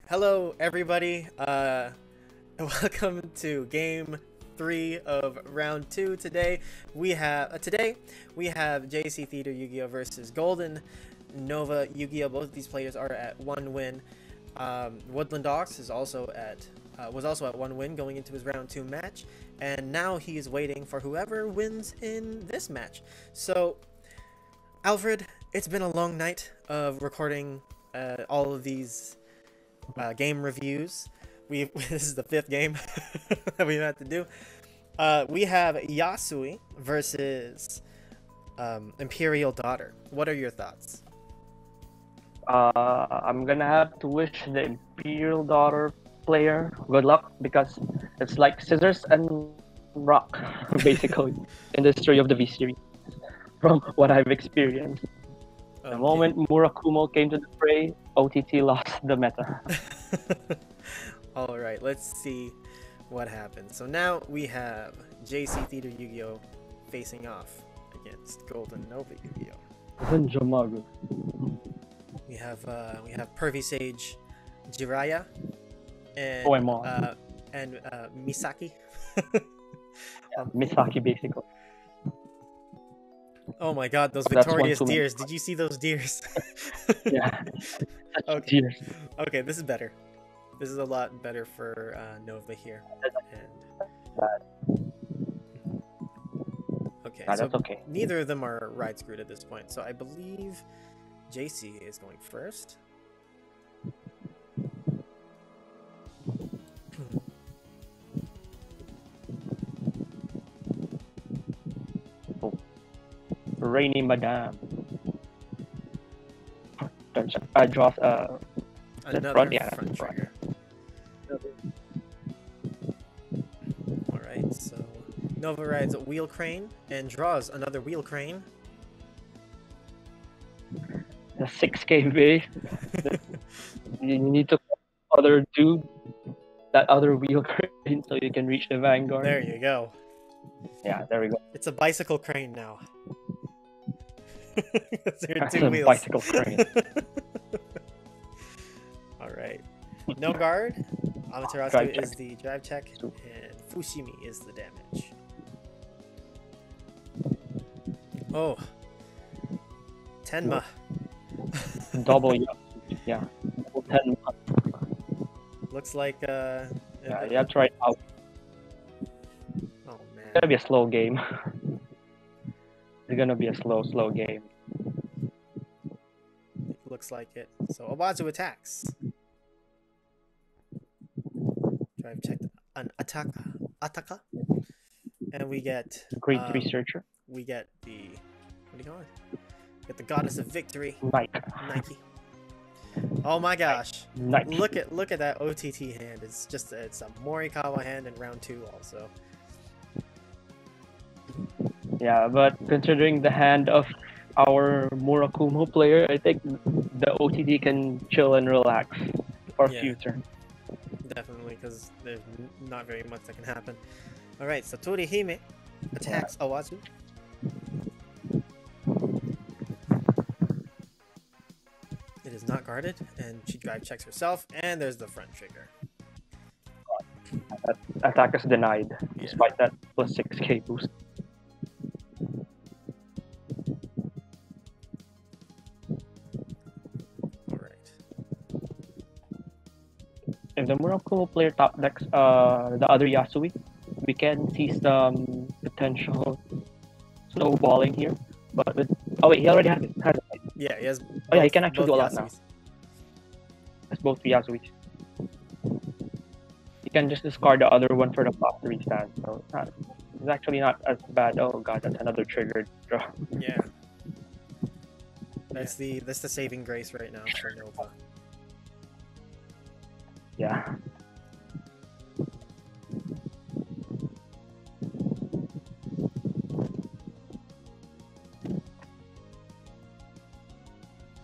Hello, everybody. Welcome to Game 3 of Round 2. Today we have JC Theater Yu-Gi-Oh versus Golden Nova Yu-Gi-Oh. Both of these players are at 1 win. Woodland Dogs is also at was also at 1 win going into his Round 2 match, and now he is waiting for whoever wins in this match. So, Alfred, it's been a long night of recording all of these game reviews. This is the 5th game that we've had to do. We have Yasuie versus Imperial Daughter. What are your thoughts? I'm gonna have to wish the Imperial Daughter player good luck because it's like scissors and rock, basically, in the history of the V series. From what I've experienced, the moment Murakumo came to the fray, OTT lost the meta. All right, let's see what happens. So now we have JC Theater Yu-Gi-Oh facing off against Golden Nova Yu-Gi-Oh. We have Pervy Sage Jiraiya and Misaki. Misaki, basically. Oh my god, those victorious deers. Did you see those deers? Yeah. Okay. Okay, this is better. This is a lot better for Nova here. Okay, so okay. Neither of them are ride screwed at this point. So I believe JC is going first. Rainy Madame. I draw another front trigger. Alright, so Nova rides a Wheel Crane and draws another Wheel Crane. The 6K base. You need to do that other Wheel Crane so you can reach the Vanguard. There you go. Yeah, there we go. It's a bicycle crane now. There are 2 a wheels. Bicycle crane. Alright. No guard. Amaterasu is the drive check, and Fushimi is the damage. Oh. Tenma. Double, yeah. Double Tenma. Looks like yeah, you have to try it out. Oh man. It's gonna be a slow game. It's gonna be a slow game. Looks like it. So Obazu attacks. Drive check an Ataka. And we get Great researcher. We get the what do you call it? Get the Goddess of Victory. Nike. Oh my gosh. Nike. Look at that OTT hand. It's a Morikawa hand in round 2 also. Yeah, but considering the hand of our Murakumo player, I think the OTT can chill and relax for future. Definitely, because there's not very much that can happen. Alright, so Torihime attacks Owazu. It is not guarded, and she drive checks herself, and there's the front trigger. That attack is denied, despite that plus 6K boost. If the Murakumo player top decks the other Yasuie, we can see some potential snowballing here. But with he already has it. Yeah, he has. Oh yeah, he can actually do a lot now. It's both Yasui's. You can just discard the other one for the plus 3 stand, so it's actually not as bad. Oh god, that's another triggered draw. Yeah. That's the saving grace right now for Nova. Yeah.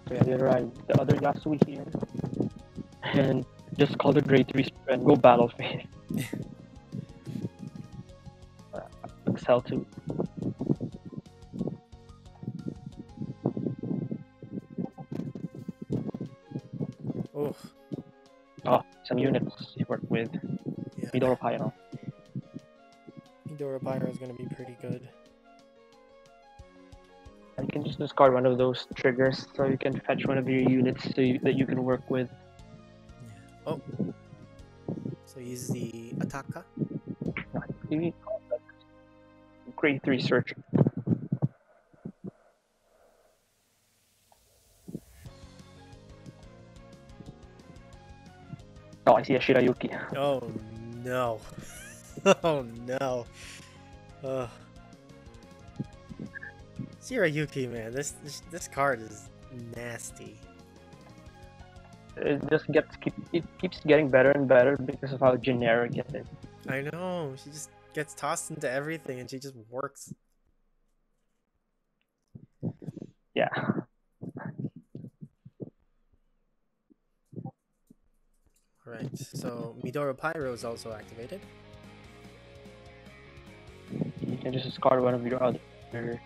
Yeah, you're right. The other Yasuie here. And just call the Great Researcher and go battle phase. Excel 2. Oh. Oh, some units you work with. Yeah. Midoro Pyro. Midoro Pyro is going to be pretty good. You can just discard one of those triggers so you can fetch one of your units that you can work with. Yeah. Oh. So he's the attacker. Grade 3 search. Oh, I see a Shirayuki. Oh no. Oh no. Shirayuki, man, this card is nasty. It just keeps getting better and better because of how generic it is. I know, she just gets tossed into everything and she just works. Yeah. Alright, so Midoro Pyro is also activated. You can just discard one of your other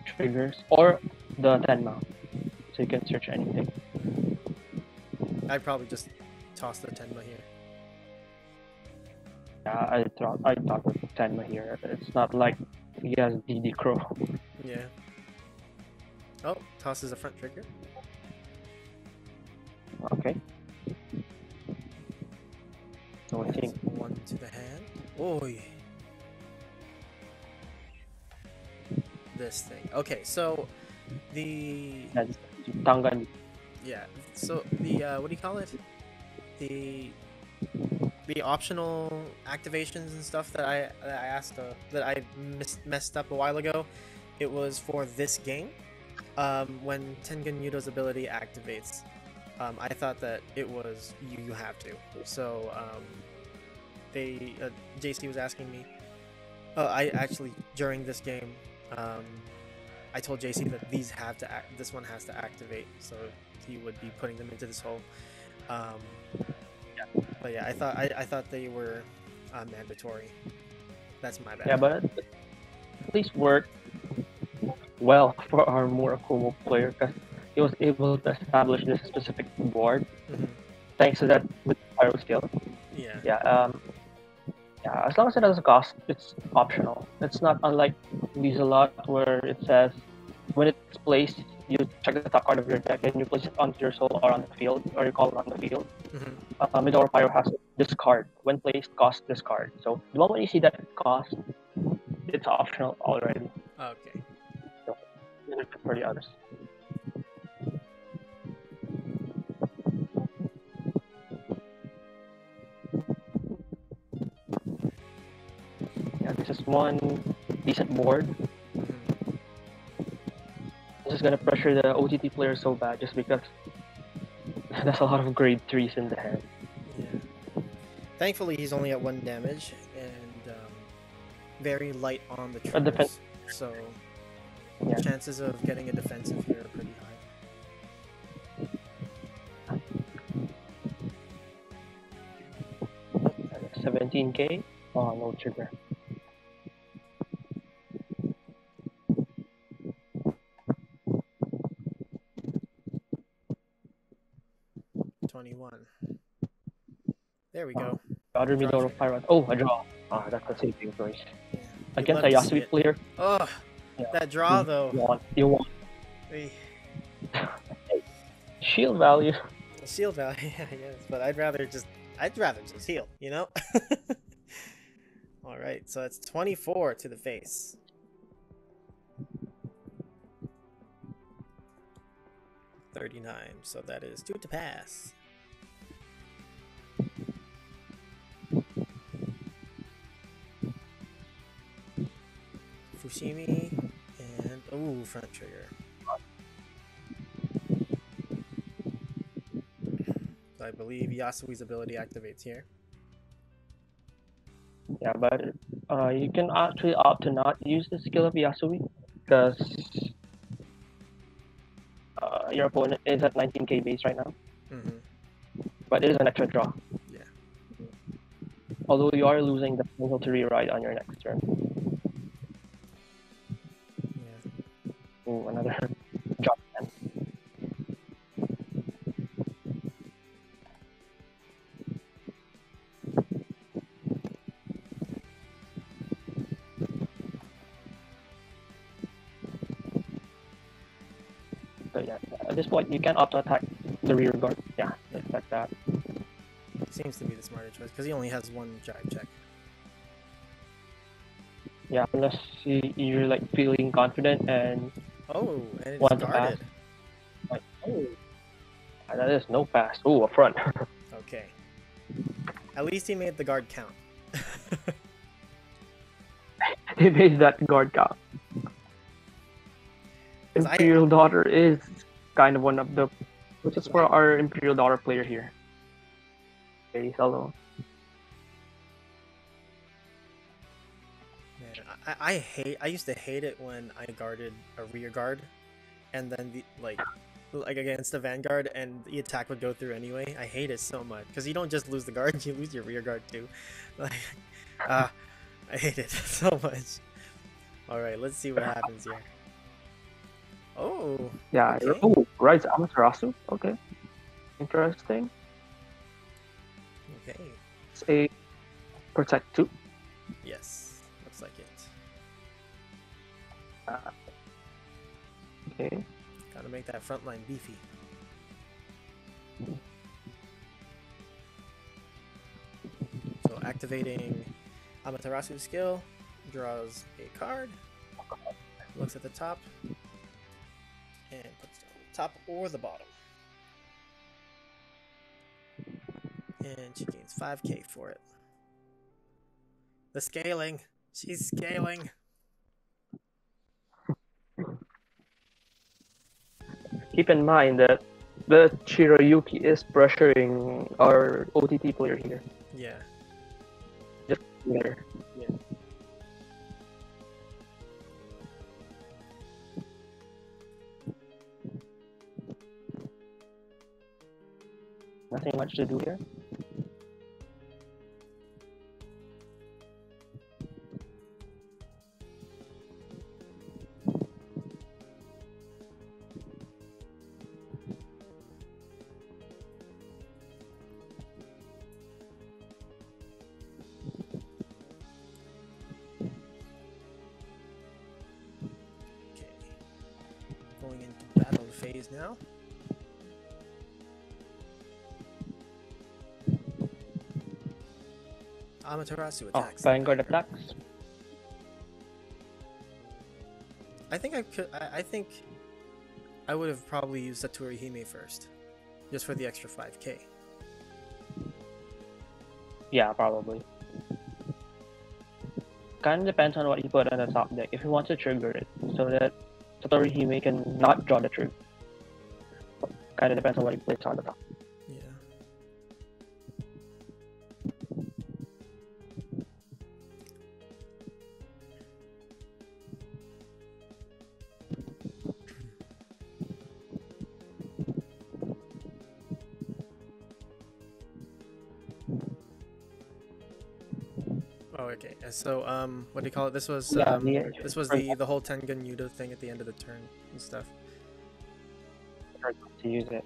triggers or the Tenma, so you can search anything. I'd probably just toss the Tenma here. Yeah, I thought of Tenma here. It's not like he has DD Crow. Yeah. Oh, tosses a front trigger. Okay. So I think one to the hand. Oi. This thing. Okay, so the that's Tangan. yeah. So the what do you call it? The optional activations and stuff that I asked that I messed up a while ago. It was for this game. When Tengen Yudo's ability activates, I thought that it was you have to. So JC was asking me. I actually during this game, I told JC that these have to this one has to activate, so he would be putting them into this hole. But yeah, I thought they were mandatory. That's my bad. Yeah, but at least worked well for our Murakumo player because he was able to establish this specific board thanks to that with pyro skill. Yeah. Yeah. Yeah. As long as it has a cost, it's optional. It's not unlike Lieselot where it says when it's placed, you check the top card of your deck and you place it onto your soul or on the field, or you call it on the field. Midoro Pyro has discard. When placed, cost discard. So the moment you see that cost, it's optional already. Okay. So for the others. Yeah, this is one decent board. This is gonna pressure the OTT player so bad just because there's a lot of grade 3s in the hand. Yeah. Thankfully, he's only at 1 damage and very light on the triggers. So yeah. Chances of getting a defensive here are pretty high. 17k? Oh, no trigger. There we go. Other Midoro Pyro. Oh, a draw. Ah, that's a saving choice. Yeah. Against a Yasuie player. Oh, yeah. That draw though. You want. Hey. Shield value. Shield value, yeah, yes, but I'd rather just heal, you know? Alright, so it's 24 to the face. $39, so that is 2 to pass. Fushimi and ooh, front trigger. So I believe Yasui's ability activates here. Yeah, but you can actually opt to not use the skill of Yasui because your opponent is at 19k base right now. But it is an extra draw. Yeah. Although you are losing the potential to rewrite on your next turn. Yeah. Ooh, another drop. So yeah, at this point you can auto attack the rear guard. Yeah, like that. Seems to be the smarter choice because he only has one drive check. Yeah, unless you're like feeling confident and Oh, and it's want to pass. guarded. Like, oh, that is no pass. Oh, a front. Okay. At least he made the guard count. He made that guard count. 'Cause Imperial Daughter is kind of one of the, which is for our Imperial Daughter player here. Okay, he's alone. Man, I used to hate it when I guarded a rear guard, and then like against the Vanguard, and the attack would go through anyway. I hate it so much because you don't just lose the guard, you lose your rear guard too. Like, I hate it so much. All right, let's see what happens here. Oh. Yeah. Okay. Oh, right, Amaterasu. Okay. Interesting. Okay. It's a protect 2. Yes, looks like it. Okay. Gotta make that front line beefy. So activating Amaterasu's skill, draws a card, looks at the top, and puts it on the top or the bottom. And she gains 5k for it. The scaling! She's scaling! Keep in mind that the Chirayuki is pressuring our OTT player here. Yeah. Just there. Yeah. Nothing much to do here. Okay. Going into battle phase now. Amaterasu attacks. Vanguard attacks. I think I could. I think I would have probably used Satori Hime first, just for the extra 5k. Yeah, probably. Kind of depends on what you put on the top deck. If you want to trigger it, so that Satori Hime can not draw the trigger. Kind of depends on what you place on the top. Yeah. Oh, okay. So, what do you call it? This was, Yeah, this was the whole Tengen Yudo thing at the end of the turn and stuff. To use it.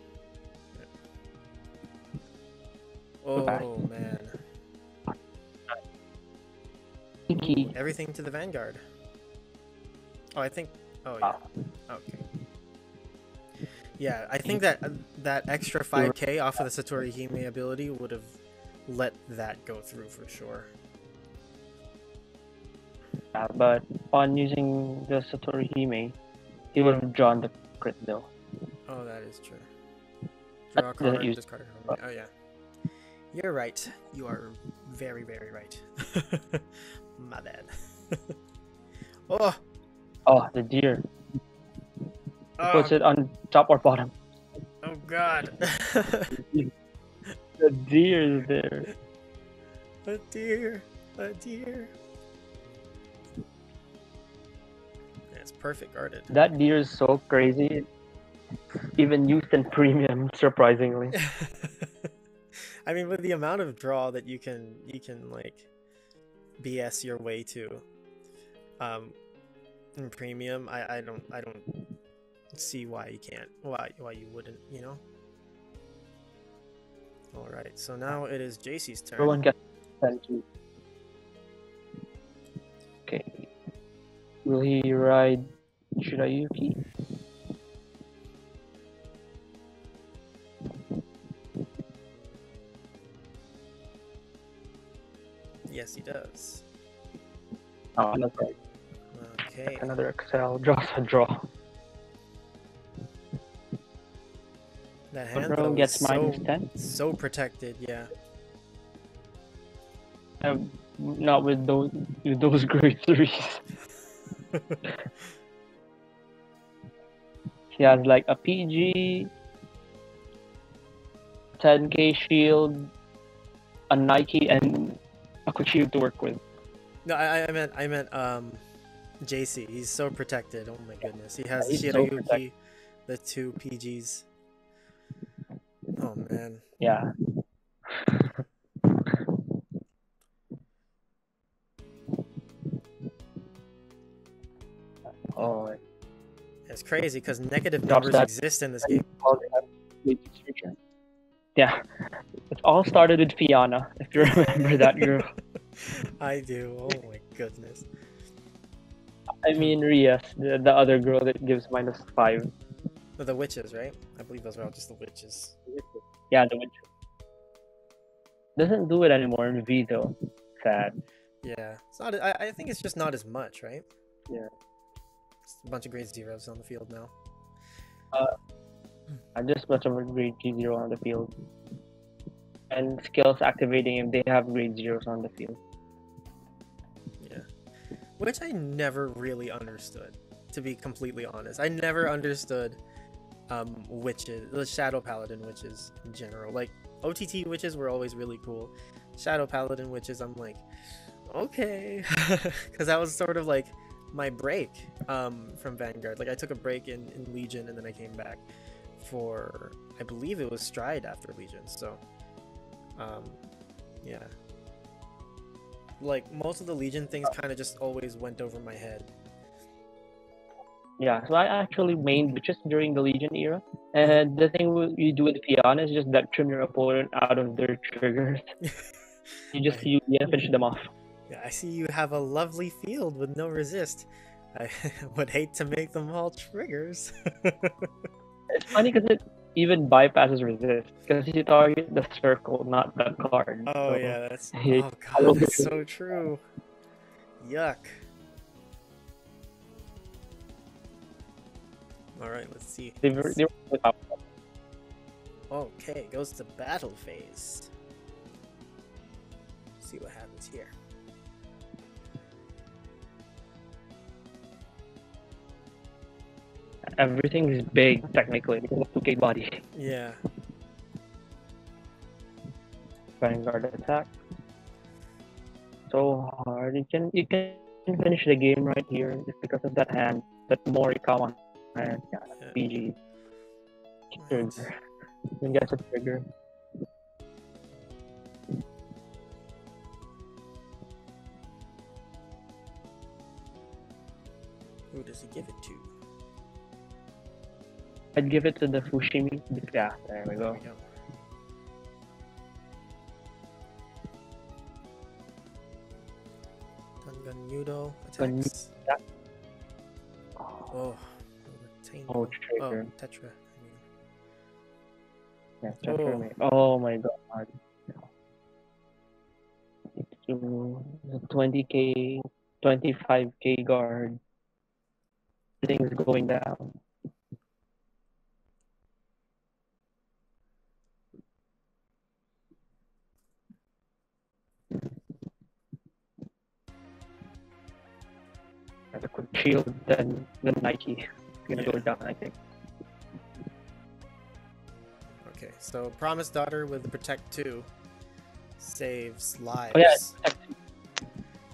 Oh, Okay. man. Key. Everything to the Vanguard. Oh, I think... Oh, yeah. Okay. Yeah, I think that that extra 5k off of the Satori Hime ability would have let that go through for sure. Yeah, but on using the Satori Hime, he would have drawn the crit though. Oh, that is true. Draw a Doesn't card, use- discard it from me. Oh, yeah. You're right. You are very, very right. My bad. Oh! Oh, the deer. Oh, Puts it on top or bottom. oh God. The deer is there. A deer. A deer. That's perfect guarded. That deer is so crazy. Even used in premium, surprisingly. I mean, with the amount of draw that you can like BS your way to, in premium, I don't see why you can't, why you wouldn't, you know. All right, so now it is JC's turn. Everyone gets 10 Okay. Will he ride Shirayuki? Yes, he does. Oh, another, Okay. another Excel. Draws a draw. That hand Bro throw is gets -10. so protected, yeah. Not with those great threes. He has like a PG, 10k shield, a Nike, and a quick shield to work with. No, I meant JC. He's so protected. Oh my goodness. He has He's so Shirayuki, the 2 PGs. Oh man. Yeah. Oh, It's crazy because negative Drops numbers that. exist in this game. Yeah. It all started with Fiona, if you remember that girl. I do. Oh my goodness. I mean, Rias, the other girl that gives -5. The witches, right? I believe those are all just the witches. Yeah, the witch. Doesn't do it anymore in V though. Sad. Yeah. It's not. I think it's just not as much, right? Yeah. It's a bunch of grade zeros on the field now. I just much of a grade G0 on the field. And skills activating if they have grade zeros on the field. Yeah. Which I never really understood, to be completely honest. I never understood witches, the Shadow Paladin witches in general. Like, OTT witches were always really cool. Shadow Paladin witches, I'm like, okay. Because that was sort of like my break from Vanguard. Like, I took a break in Legion, and then I came back for, I believe it was Stride after Legion. So, yeah. Like, most of the Legion things kind of just always went over my head. Yeah, so I actually mained witches during the Legion era. And the thing you do with Fiona is just that trim your opponent out of their triggers. you finish them off. Yeah, I see you have a lovely field with no resist. I would hate to make them all triggers. It's funny because it even bypasses resist. Because you target the circle, not the card. Oh, so yeah, that's... Oh, God, that's so true. Yuck. Alright, let's see. Okay, goes to battle phase. Let's see what happens here. Everything is big, technically, because of 2k body. Yeah. Vanguard attack. So hard. You can finish the game right here just because of that hand. That Morikawa hand. Yeah, PG. Trigger. You can get a trigger. Who does he give it to? I'd give it to the Fushimi. Yeah, there we go. Gun Yudo attacks. Oh, oh, trigger. Oh, Tetra. Yeah, Tetra. Oh my god. It's 20k, 25k guard. Things going down. The quick shield, then the Nike is gonna go down, I think. Okay, so Promised Daughter with the Protect 2 saves lives.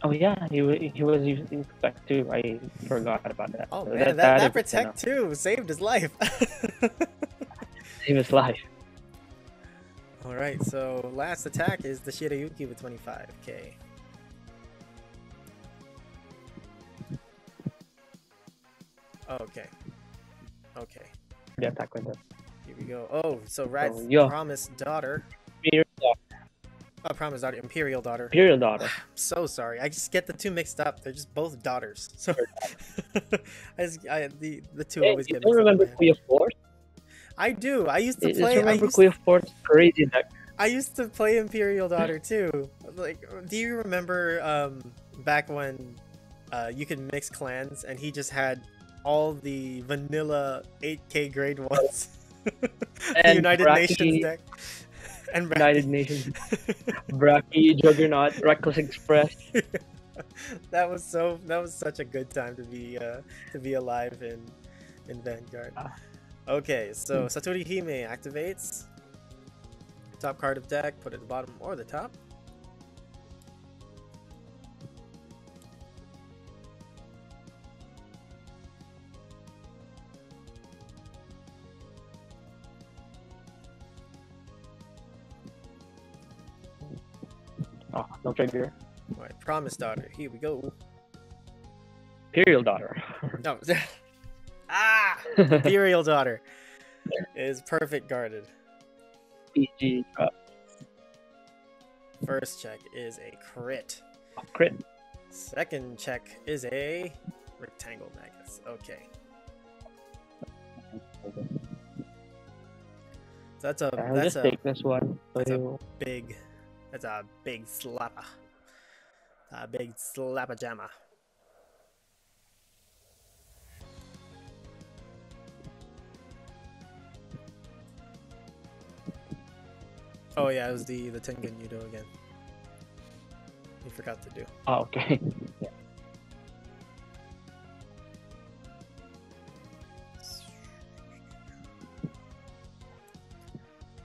Oh yeah, oh yeah, he was using Protect 2. I forgot about that. Oh so man, that Protect 2 saved his life. Saved his life. Alright, so last attack is the Shirayuki with 25k. Okay. Okay. The attack with it. Here we go. Oh, so Rad's Promised Daughter. Imperial Daughter. Oh, Promised Daughter. Imperial Daughter. Imperial Daughter. I'm so sorry. I just get the two mixed up. They're just both daughters. So the two always get mixed up. You remember Queen of Force? I do. I used to play. Remember Queen of Force? Crazy deck. I used to play Imperial Daughter too. Like, do you remember back when you could mix clans and he just had all the vanilla 8K grade ones? The And United Nations Braki, deck. And United Braki. Nations, Braki, Juggernaut, Reckless Express. That was such a good time to be alive in Vanguard. Okay, so Satori Hime activates. Top card of deck, put it at the bottom or the top. Oh, no trigger. Alright, Promise Daughter, here we go. Imperial Daughter. No. Imperial Daughter is perfect guarded. PG drop. First check is a crit. Oh, crit. Second check is a rectangle magus. Okay. So I'll just take this one. That's a big slapper. A big slapper jammer. Oh yeah, it was the Tengen Yudo again. You forgot to do. Oh, okay. Yeah.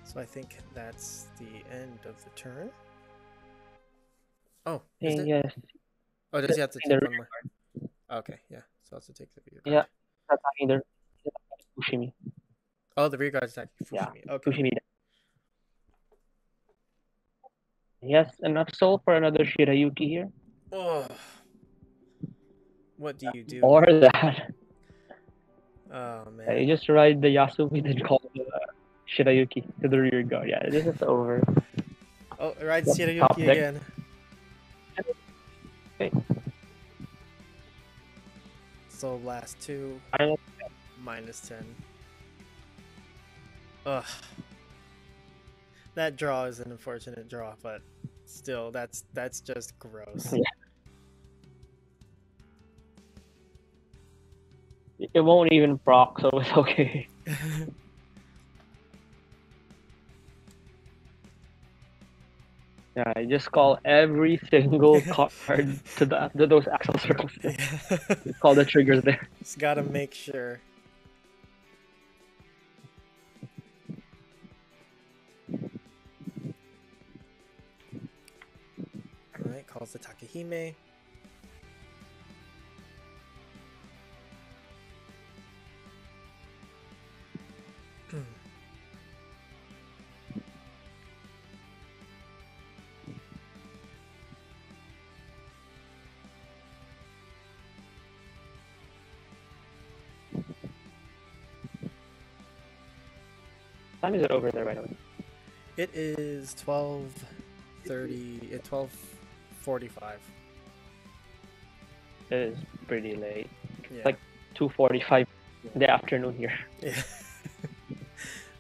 So I think that's the end of the turn. Oh, is it? Yes. Oh, does he have to take one more? Okay, yeah. So I'll have to take the rear guard. Yeah. Attacking the Fushimi. Oh, the rear guard is attacking Fushimi. Yeah. Okay. Fushimi. Yes, enough soul for another Shirayuki here. Oh. What do you do? Or that. Oh man. You just ride the Yasuie and call the Shirayuki to the rear guard. Yeah, this is over. Oh, it rides Top Shirayuki deck. again. Okay. Soul Blast 2. -10. Ugh. That draw is an unfortunate draw, but still, that's just gross. Yeah. It won't even proc, so it's okay. Yeah, I just call every single card to those axle circles. Just call the triggers there. Just gotta make sure. Alright, calls the Takahime. Time is it over there, by the way? It is 12:30. 12:45. It is pretty late. Yeah. Like 2:45 in the afternoon here. Yeah.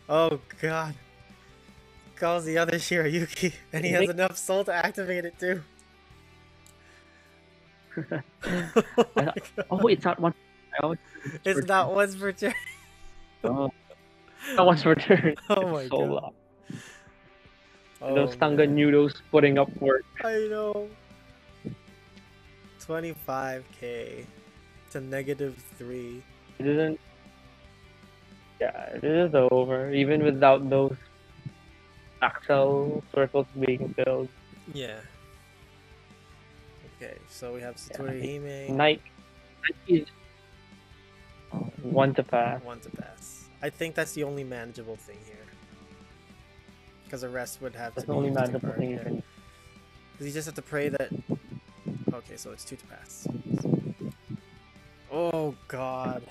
Oh god. Calls the other Shirayuki, and he has enough soul to activate it too. Oh, it's not one. It's not once per turn. Oh, not once per turn. Oh my so god. loud. Oh, Those Tanga man. Noodles putting up work. I know. 25k to -3. It isn't. Yeah, it is over. Even without those axle circles being filled. Yeah. Okay, so we have Satori Hime. Nike is one to pass. One to pass. I think that's the only manageable thing here. Because the rest would have That's to the only be manageable hard, thing you yeah. can. Because you just have to pray that. Okay, so it's 2 to pass. Oh god.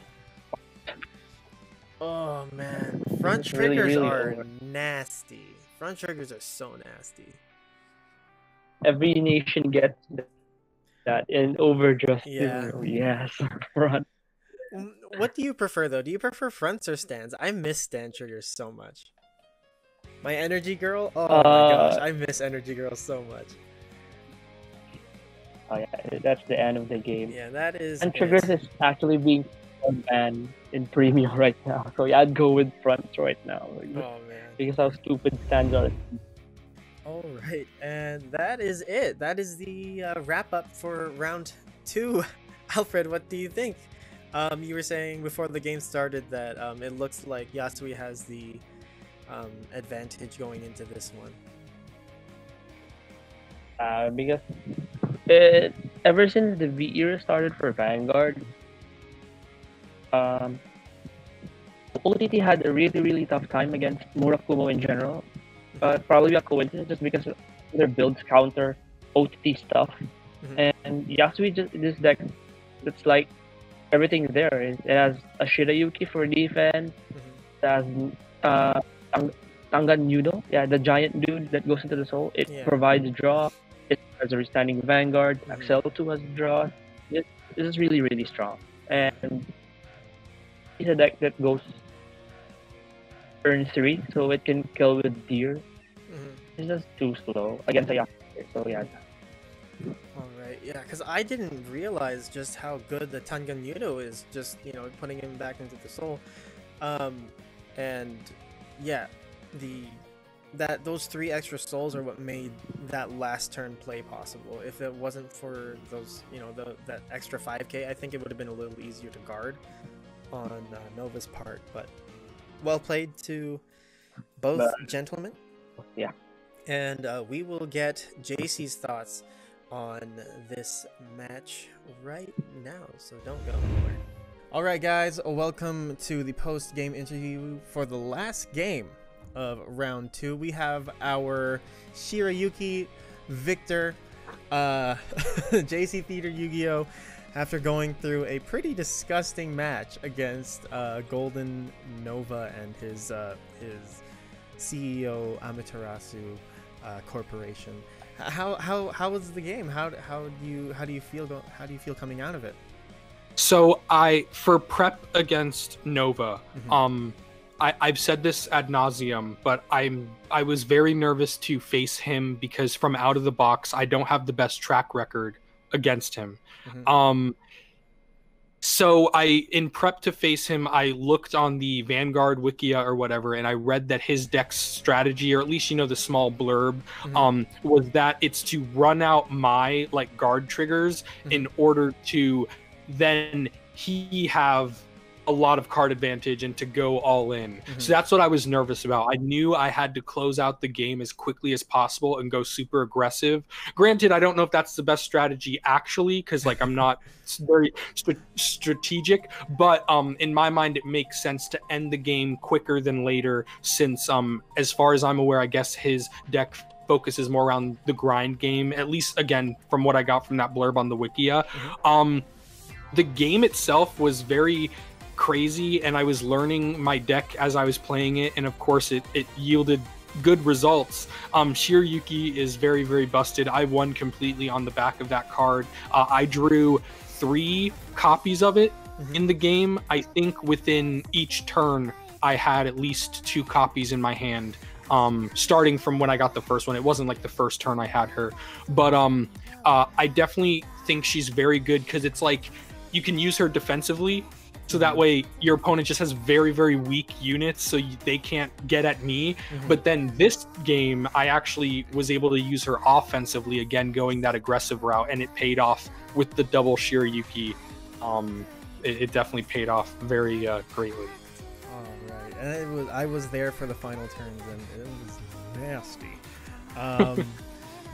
Oh man. Front It's really, triggers really are over. nasty. Front triggers are so nasty. Every nation gets that in overdress. Yeah. Too. Yes, front. What do you prefer though? Do you prefer fronts or stands? I miss stand triggers so much. My energy girl? Oh my gosh, I miss energy girl so much. Oh yeah, that's the end of the game. Yeah, that is And Triggers is actually being banned in Premium right now. So yeah, I'd go with fronts right now. Oh man. Because how stupid stands are. All right, and that is it. That is the wrap up for round 2. Alfred, what do you think? You were saying before the game started that it looks like Yasuie has the advantage going into this one. Because ever since the V era started for Vanguard, OTT had a really tough time against Murakumo in general. Probably a coincidence just because their builds counter OTT stuff. And Yasuie just this deck, it's like everything there. It has a Shirayuki for defense. It has Tangan Yudo, the giant dude that goes into the soul. It provides draw. It has a standing Vanguard. Axel 2 has draw. This is really strong. And it's a deck that goes turn 3, so it can kill with Deer. It's just too slow against a Yasuie. So yeah. Alright, yeah, because I didn't realize just how good the Tangan Yudo is, just, you know, putting him back into the soul. And yeah, those 3 extra souls are what made that last turn play possible. If it wasn't for those, you know, that extra 5k, I think it would have been a little easier to guard on Nova's part. But well played to both gentlemen. Yeah. And we will get JC's thoughts on this match right now, so don't go anywhere. All right, guys, welcome to the post-game interview for the last game of round 2. We have our Shirayuki victor, JC Theater Yu-Gi-Oh! After going through a pretty disgusting match against Golden Nova and his CEO Amaterasu Corporation. How was the game? How do you feel coming out of it? So for prep against Nova, I've said this ad nauseum, but I was very nervous to face him because from out of the box I don't have the best track record against him. So in prep to face him, I looked on the Vanguard Wikia or whatever, and I read that his deck's strategy, or at least, you know, the small blurb, was that it's to run out my like guard triggers in order to then he have a lot of card advantage and to go all in. So that's what I was nervous about. I knew I had to close out the game as quickly as possible and go super aggressive. Granted, I don't know if that's the best strategy actually, because like I'm not very strategic, but in my mind it makes sense to end the game quicker than later, since as far as I'm aware, I guess his deck focuses more around the grind game, at least again from what I got from that blurb on the Wikia. The game itself was very crazy, and I was learning my deck as I was playing it, and of course it yielded good results. Shirayuki is very busted. I won completely on the back of that card. I drew 3 copies of it in the game. I think within each turn I had at least 2 copies in my hand, starting from when I got the first one. It wasn't like the first turn I had her, but I definitely think she's very good because it's like you can use her defensively, so that way your opponent just has very weak units, so they can't get at me. But then this game, I actually was able to use her offensively, again going that aggressive route, and it paid off with the double Shirayuki. It definitely paid off very greatly. All right, and I was there for the final turns, and it was nasty.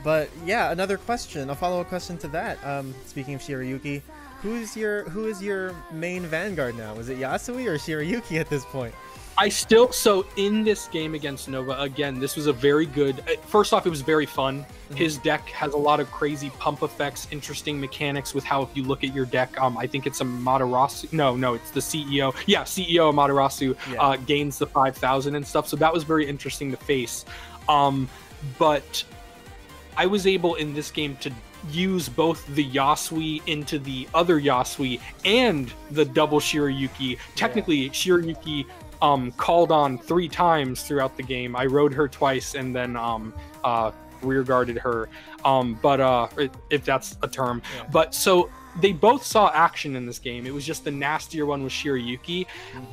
But yeah, another question, a follow-up question to that. Speaking of Shirayuki, who is your main Vanguard now? Is it Yasuie or Shirayuki at this point? So in this game against Nova, again, this was a very good, first off, it was very fun. His deck has a lot of crazy pump effects, interesting mechanics with how, if you look at your deck, I think it's a Amaterasu, no, it's the CEO. Yeah, CEO Amaterasu gains the 5,000 and stuff. So that was very interesting to face. But I was able in this game to use both the Yasuie into the other Yasuie and the double Shirayuki. Technically, Shirayuki called on 3 times throughout the game. I rode her twice and then rear guarded her. If that's a term. Yeah. But so they both saw action in this game. It was just the nastier one was Shiryuki.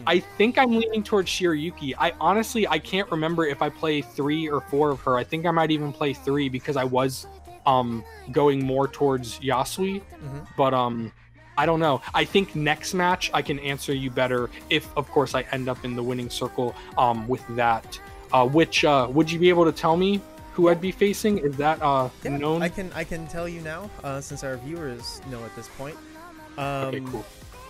I think I'm leaning towards Shiryuki. I can't remember if I play 3 or 4 of her. I think I might even play 3 because I was going more towards Yasui. But I don't know. I think next match I can answer you better if, of course, I end up in the winning circle with that. Which would you be able to tell me who I'd be facing? Is that known? I can tell you now, since our viewers know at this point. Okay, cool.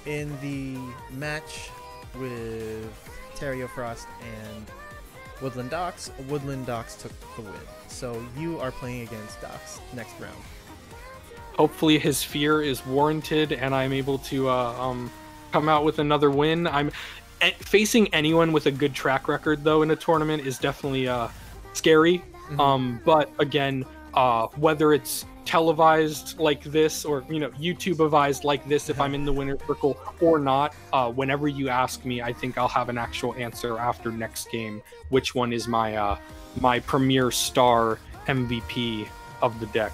In the match with Terrio Frost and Woodland Docks took the win. So you are playing against Docks next round. Hopefully his fear is warranted and I'm able to come out with another win. Facing anyone with a good track record though in a tournament is definitely scary. But again, whether it's televised like this or YouTubeized like this, if I'm in the winner circle or not, whenever you ask me, I think I'll have an actual answer after next game, which one is my my premier star MVP of the deck.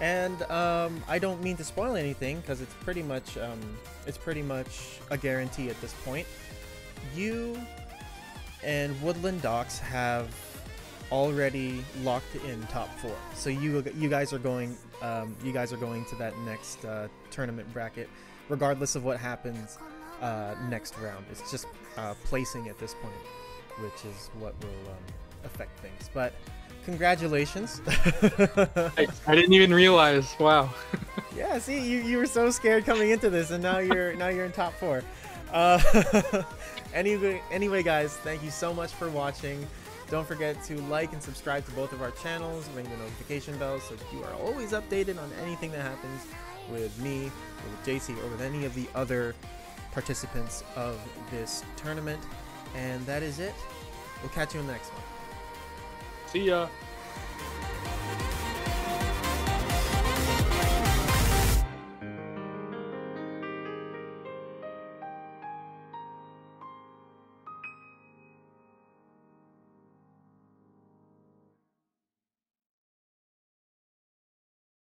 And I don't mean to spoil anything because it's pretty much a guarantee at this point. You and Woodland Docks have already locked in top 4, so you guys are going to that next tournament bracket, regardless of what happens next round. It's just placing at this point, which is what will affect things. But congratulations. I didn't even realize. Wow. Yeah, see, you were so scared coming into this, and now you're in top 4. Anyway, guys, thank you so much for watching. Don't forget to like and subscribe to both of our channels, ring the notification bell so that you are always updated on anything that happens with me, or with JC, or with any of the other participants of this tournament. And that is it. We'll catch you in the next one. See ya.